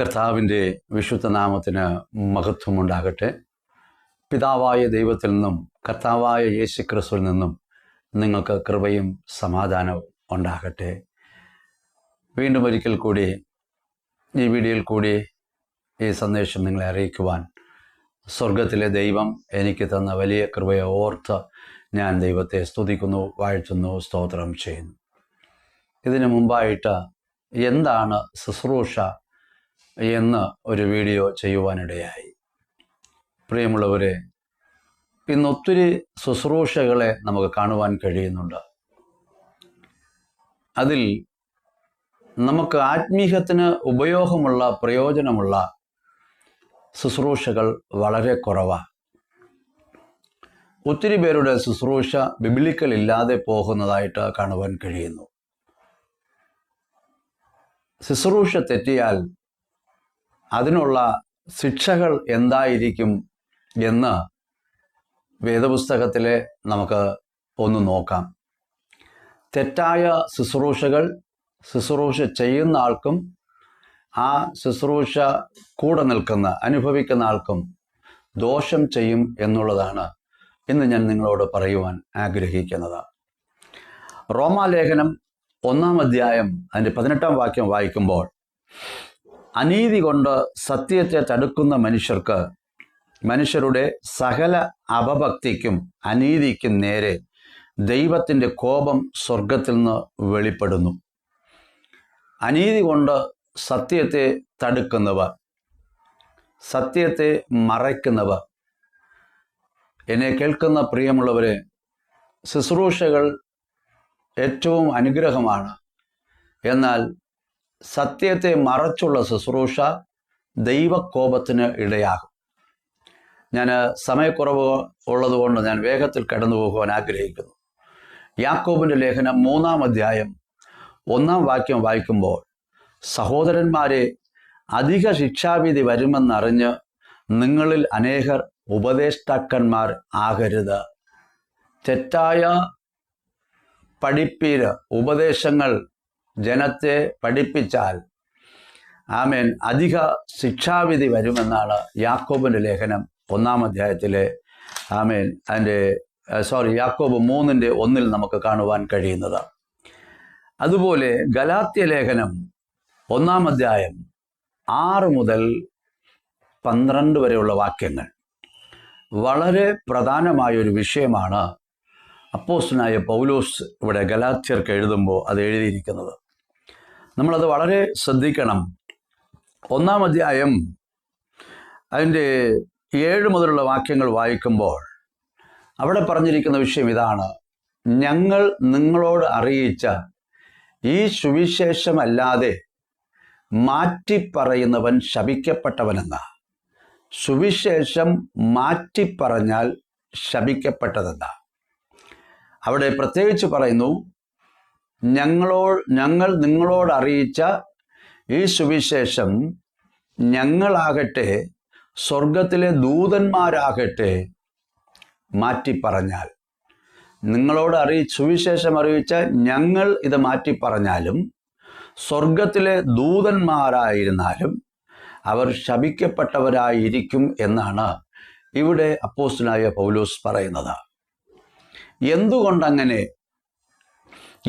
കർത്താവിൻ്റെ വിശുദ്ധ നാമത്തിന് മഹത്വമുണ്ടാകട്ടെ. പിതാവായ ദൈവത്തിൽ നിന്നും കർത്താവായ യേശുക്രിസ്തുവിൽ നിന്നും നിങ്ങൾക്ക് കൃപയും സമാധാനവും ഉണ്ടാകട്ടെ. വീണ്ടും ഒരിക്കൽ കൂടി ഈ വീഡിയോയിൽ കൂടി ഈ സന്ദേശം നിങ്ങളെ അറിയിക്കുവാൻ സ്വർഗത്തിലെ ദൈവം എനിക്ക് തന്ന വലിയ കൃപയെ ഓർത്ത് ഞാൻ ദൈവത്തെ സ്തുതിക്കുന്നു, വാഴ്ത്തുന്നു, സ്തോത്രം ചെയ്യുന്നു. ഇതിനു മുമ്പായിട്ട് എന്താണ് ശുശ്രൂഷ എന്ന് ഒരു വീഡിയോ ചെയ്യുവാനിടയായി. പ്രിയമുള്ളവരെ, ഇന്നൊത്തിരി ശുശ്രൂഷകളെ നമുക്ക് കാണുവാൻ കഴിയുന്നുണ്ട്. അതിൽ നമുക്ക് ആത്മീയത്തിന് ഉപയോഗമുള്ള, പ്രയോജനമുള്ള ശുശ്രൂഷകൾ വളരെ കുറവാണ്. ഒത്തിരി പേരുടെ ശുശ്രൂഷ ബിബ്ലിക്കൽ ഇല്ലാതെ പോകുന്നതായിട്ട് കാണുവാൻ കഴിയുന്നു. ശുശ്രൂഷ തെറ്റിയാൽ അതിനുള്ള ശിക്ഷകൾ എന്തായിരിക്കും എന്ന് വേദപുസ്തകത്തിലെ നമുക്ക് ഒന്ന് നോക്കാം. തെറ്റായ ശുശ്രൂഷ ചെയ്യുന്ന ആൾക്കും ആ ശുശ്രൂഷ കൂടെ നിൽക്കുന്ന, അനുഭവിക്കുന്ന ആൾക്കും ദോഷം ചെയ്യും എന്നുള്ളതാണ് ഇന്ന് ഞാൻ നിങ്ങളോട് പറയുവാൻ ആഗ്രഹിക്കുന്നത്. റോമാലേഖനം 1-ാം അധ്യായം അതിൻ്റെ 18-ാം വാക്യം വായിക്കുമ്പോൾ, അനീതി കൊണ്ട് സത്യത്തെ തടുക്കുന്ന മനുഷ്യരുടെ സകല അപഭക്തിക്കും അനീതിക്കും നേരെ ദൈവത്തിൻ്റെ കോപം സ്വർഗത്തിൽ നിന്ന് വെളിപ്പെടുന്നു. അനീതി കൊണ്ട് സത്യത്തെ തടുക്കുന്നവർ, സത്യത്തെ മറയ്ക്കുന്നവർ, എന്നെ കേൾക്കുന്ന പ്രിയമുള്ളവരെ, ശുശ്രൂഷകൾ ഏറ്റവും അനുഗ്രഹമാണ്. എന്നാൽ സത്യത്തെ മറച്ചുള്ള ശുശ്രൂഷ ദൈവകോപത്തിന് ഇടയാകും. ഞാൻ സമയക്കുറവ് ഉള്ളതുകൊണ്ട് ഞാൻ വേഗത്തിൽ കടന്നു പോകുവാൻ ആഗ്രഹിക്കുന്നു. യാക്കോബിൻ്റെ ലേഖനം 3-ാം അധ്യായം 1-ാം വാക്യം വായിക്കുമ്പോൾ, സഹോദരന്മാരെ, അധിക ശിക്ഷാവിധി വരുമെന്നറിഞ്ഞ് നിങ്ങളിൽ അനേകർ ഉപദേഷ്ടാക്കന്മാർ ആകരുത്. തെറ്റായ ഉപദേശങ്ങൾ ജനത്തെ പഠിപ്പിച്ചാൽ ആമേൻ അധിക ശിക്ഷാവിധി വരുമെന്നാണ് യാക്കോബിൻ്റെ ലേഖനം 1-ാം അധ്യായത്തിലെ യാക്കോബ് 3:1 നമുക്ക് കാണുവാൻ കഴിയുന്നത്. അതുപോലെ ഗലാത്യ ലേഖനം 1-ാം അധ്യായം 6 മുതൽ 12 വരെയുള്ള വാക്യങ്ങൾ വളരെ പ്രധാനമായൊരു വിഷയമാണ്. അപ്പോസ്തലനായ പൗലോസ് ഇവിടെ ഗലാത്യർക്ക് എഴുതുമ്പോൾ അത് എഴുതിയിരിക്കുന്നത്. നമ്മളത് വളരെ ശ്രദ്ധിക്കണം. 1-ാം അധ്യായം അതിൻ്റെ 7 മുതലുള്ള വാക്യങ്ങൾ വായിക്കുമ്പോൾ അവിടെ പറഞ്ഞിരിക്കുന്ന വിഷയം ഇതാണ്: ഞങ്ങൾ നിങ്ങളോട് അറിയിച്ച ഈ സുവിശേഷമല്ലാതെ മാറ്റിപ്പറയുന്നവൻ ശപിക്കപ്പെട്ടവനെന്ന. സുവിശേഷം മാറ്റിപ്പറഞ്ഞാൽ ശപിക്കപ്പെട്ടതെന്ന. അവിടെ പ്രത്യേകിച്ച് പറയുന്നു, ഞങ്ങൾ നിങ്ങളോട് അറിയിച്ച ഈ സുവിശേഷം ഞങ്ങളാകട്ടെ സ്വർഗത്തിലെ ദൂതന്മാരാകട്ടെ മാറ്റിപ്പറഞ്ഞാൽ. നിങ്ങളോട് സുവിശേഷം അറിയിച്ച ഞങ്ങൾ ഇത് മാറ്റിപ്പറഞ്ഞാലും സ്വർഗത്തിലെ ദൂതന്മാരായിരുന്നാലും അവർ ശപിക്കപ്പെട്ടവരായിരിക്കും എന്നാണ് ഇവിടെ അപ്പോസ്തലനായ പൗലോസ് പറയുന്നത്. എന്തുകൊണ്ടങ്ങനെ?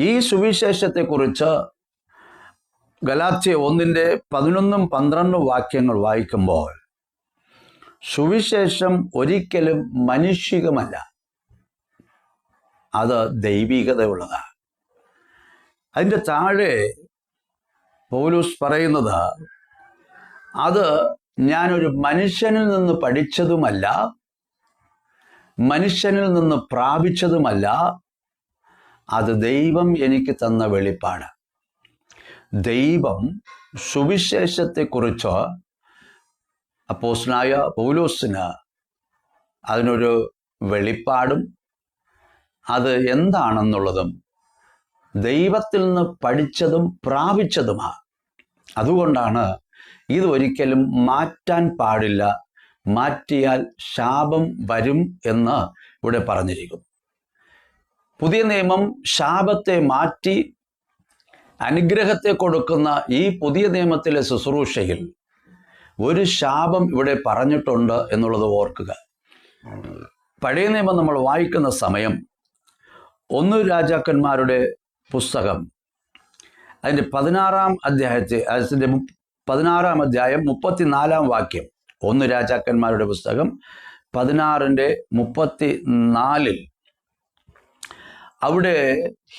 ഈ സുവിശേഷത്തെക്കുറിച്ച് ഗലാത്യ 1-ന്റെ 11-12 വാക്യങ്ങൾ വായിക്കുമ്പോൾ, സുവിശേഷം ഒരിക്കലും മനുഷികമല്ല, അത് ദൈവികതയുള്ളതാണ്. അതിൻ്റെ താഴെ പൗലോസ് പറയുന്നത്, അത് ഞാനൊരു മനുഷ്യനിൽ നിന്ന് പഠിച്ചതുമല്ല, മനുഷ്യനിൽ നിന്ന് പ്രാപിച്ചതുമല്ല, അത് ദൈവം എനിക്ക് തന്ന വെളിപ്പാട്. ദൈവം സുവിശേഷത്തെക്കുറിച്ച് അപ്പോസ്തലനായ പൗലോസിന് അതിനൊരു വെളിപ്പാടും അത് എന്താണെന്നുള്ളതും ദൈവത്തിൽ നിന്ന് പഠിച്ചതും പ്രാപിച്ചതുമാണ്. അതുകൊണ്ടാണ് ഇത് ഒരിക്കലും മാറ്റാൻ പാടില്ല, മാറ്റിയാൽ ശാപം വരും എന്ന് ഇവിടെ പറഞ്ഞിരിക്കുന്നു. പുതിയ നിയമം ശാപത്തെ മാറ്റി അനുഗ്രഹത്തെ കൊടുക്കുന്ന ഈ പുതിയ നിയമത്തിലെ ശുശ്രൂഷയിൽ ഒരു ശാപം ഇവിടെ പറഞ്ഞിട്ടുണ്ട് എന്നുള്ളത് ഓർക്കുക. പഴയ നിയമം നമ്മൾ വായിക്കുന്ന സമയം 1 രാജാക്കന്മാരുടെ പുസ്തകം അതിൻ്റെ 16-ാം അധ്യായം 34-ാം വാക്യം. 1 രാജാക്കന്മാരുടെ പുസ്തകം 16:34 അവിടെ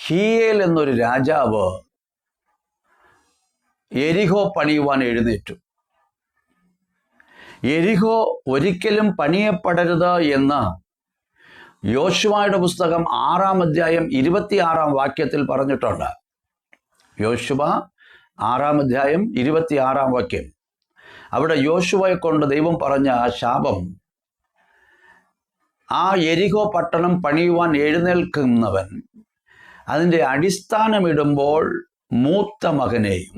ഹീയേൽ എന്നൊരു രാജാവ് യെരിഹോ പണിയുവാൻ എഴുന്നേറ്റു. യെരിഹോ ഒരിക്കലും പണിയപ്പെടരുത് എന്ന് യോശുവയുടെ പുസ്തകം 6-ാം അധ്യായം 26-ാം വാക്യത്തിൽ പറഞ്ഞിട്ടുണ്ട്. യോശുവ 6-ാം അധ്യായം 26-ാം വാക്യം. അവിടെ യോശുവയെ കൊണ്ട് ദൈവം പറഞ്ഞ ആ ശാപം, ആ യെരിഹോ പട്ടണം പണിയുവാൻ എഴുന്നേൽക്കുന്നവൻ അതിൻ്റെ അടിസ്ഥാനമിടുമ്പോൾ മൂത്ത മകനെയും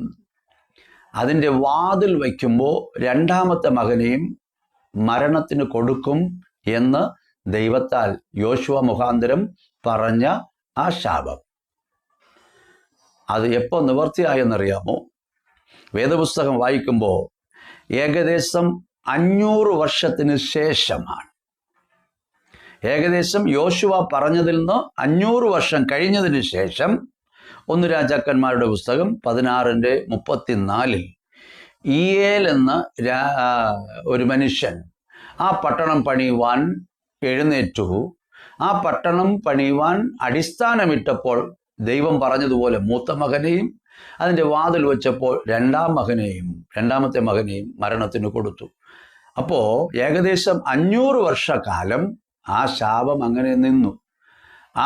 അതിൻ്റെ വാതിൽ വയ്ക്കുമ്പോൾ 2ാമത്തെ മകനെയും മരണത്തിന് കൊടുക്കും എന്ന് ദൈവത്താൽ യോശുവ മുഖാന്തരം പറഞ്ഞ ആ ശാപം അത് എപ്പോൾ നിവർത്തിയായെന്നറിയാമോ? വേദപുസ്തകം വായിക്കുമ്പോൾ ഏകദേശം 500 വർഷത്തിന് ശേഷമാണ്. ഏകദേശം യോശുവ പറഞ്ഞതിൽ നിന്ന് 500 വർഷം കഴിഞ്ഞതിന് ശേഷം 1 രാജാക്കന്മാരുടെ പുസ്തകം 16:34 ഈയേൽ എന്ന ഒരു മനുഷ്യൻ ആ പട്ടണം പണിയുവാൻ എഴുന്നേറ്റു. ആ പട്ടണം പണിയുവാൻ അടിസ്ഥാനമിട്ടപ്പോൾ ദൈവം പറഞ്ഞതുപോലെ മൂത്ത മകനെയും അതിൻ്റെ വാതിൽ വെച്ചപ്പോൾ 2ാമത്തെ മകനെയും മരണത്തിന് കൊടുത്തു. അപ്പോൾ ഏകദേശം 500 വർഷക്കാലം ആ ശാപം അങ്ങനെ നിന്നു.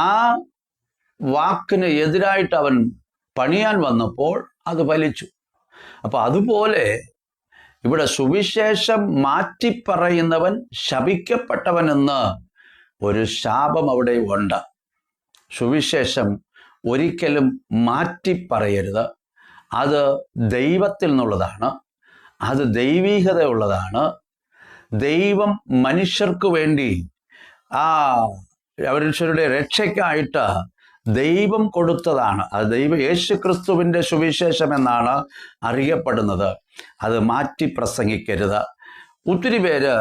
ആ വാക്കിന് എതിരായിട്ട് അവൻ പണിയാൻ വന്നപ്പോൾ അത് ഫലിച്ചു. അപ്പോൾ അതുപോലെ ഇവിടെ സുവിശേഷം മാറ്റിപ്പറയുന്നവൻ ശപിക്കപ്പെട്ടവനെന്ന് ഒരു ശാപം അവിടെ ഉണ്ട്. സുവിശേഷം ഒരിക്കലും മാറ്റിപ്പറയരുത്. അത് ദൈവത്തിൽ നിന്നുള്ളതാണ്, അത് ദൈവീകതയുള്ളതാണ്. ദൈവം മനുഷ്യർക്ക് വേണ്ടി മനുഷ്യരുടെ രക്ഷയ്ക്കായിട്ട് ദൈവം കൊടുത്തതാണ്. അത് യേശുക്രിസ്തുവിൻ്റെ സുവിശേഷം എന്നാണ് അറിയപ്പെടുന്നത്. അത് മാറ്റി പ്രസംഗിക്കരുത്. ഒത്തിരി പേര്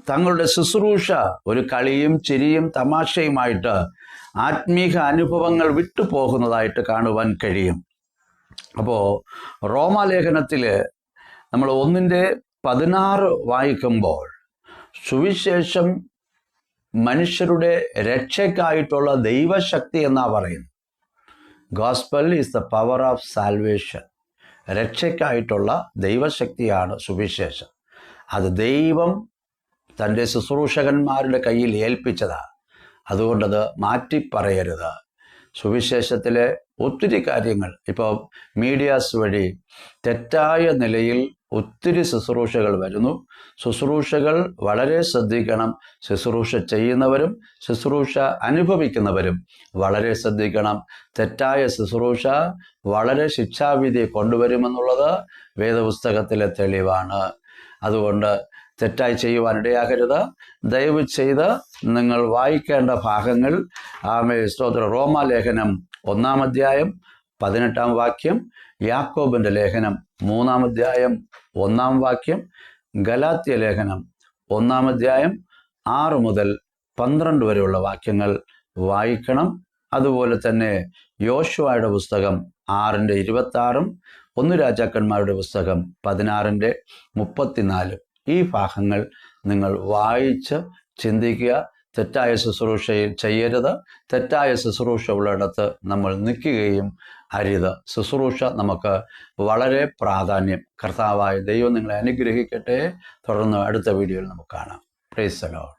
തങ്ങളുടെ ശുശ്രൂഷ ഒരു കളിയും ചിരിയും തമാശയുമായിട്ട് ആത്മീക അനുഭവങ്ങൾ വിട്ടുപോകുന്നതായിട്ട് കാണുവാൻ കഴിയും. അപ്പോൾ റോമാലേഖനത്തിൽ നമ്മൾ 1:16 വായിക്കുമ്പോൾ സുവിശേഷം മനുഷ്യരുടെ രക്ഷയ്ക്കായിട്ടുള്ള ദൈവശക്തി എന്നാ പറയുന്നത്. Gospel is the power of salvation. രക്ഷയ്ക്കായിട്ടുള്ള ദൈവശക്തിയാണ് സുവിശേഷം. അത് ദൈവം തൻ്റെ ശുശ്രൂഷകന്മാരുടെ കയ്യിൽ ഏൽപ്പിച്ചതാണ്. അതുകൊണ്ടത് മാറ്റിപ്പറയരുത്. സുവിശേഷത്തിലെ ഒത്തിരി കാര്യങ്ങൾ ഇപ്പോൾ മീഡിയാസ് വഴി തെറ്റായ നിലയിൽ ഒത്തിരി ശുശ്രൂഷകൾ വരുന്നു. ശുശ്രൂഷകൾ വളരെ ശ്രദ്ധിക്കണം. ശുശ്രൂഷ ചെയ്യുന്നവരും ശുശ്രൂഷ അനുഭവിക്കുന്നവരും വളരെ ശ്രദ്ധിക്കണം. തെറ്റായ ശുശ്രൂഷ വളരെ ശിക്ഷാവിധി കൊണ്ടുവരുമെന്നുള്ളത് വേദപുസ്തകത്തിലെ തെളിവാണ്. അതുകൊണ്ട് തെറ്റായി ചെയ്യുവാനിടയാകരുത്. ദയവ് ചെയ്ത് നിങ്ങൾ വായിക്കേണ്ട ഭാഗങ്ങൾ സ്തോത്രം റോമാലേഖനം 1-ാം അധ്യായം 18-ാം വാക്യം, യാക്കോബിൻ്റെ ലേഖനം 3-ാം അധ്യായം 1-ാം വാക്യം, ഗലാത്യ ലേഖനം 1-ാം അധ്യായം 6 മുതൽ 12 വരെയുള്ള വാക്യങ്ങൾ വായിക്കണം. അതുപോലെ തന്നെ യോശുവയുടെ പുസ്തകം 6:26, 1 രാജാക്കന്മാരുടെ പുസ്തകം 16:34 ഈ ഭാഗങ്ങൾ നിങ്ങൾ വായിച്ച് ചിന്തിക്കുക. തെറ്റായ ശുശ്രൂഷ ചെയ്യരുത്. തെറ്റായ ശുശ്രൂഷ ഉള്ളിടത്ത് നമ്മൾ നിൽക്കുകയും അരുത്. ശുശ്രൂഷ നമുക്ക് വളരെ പ്രാധാന്യം. കർത്താവായ ദൈവം നിങ്ങളെ അനുഗ്രഹിക്കട്ടെ. തുടർന്ന് അടുത്ത വീഡിയോയിൽ നമുക്ക് കാണാം. Praise the Lord.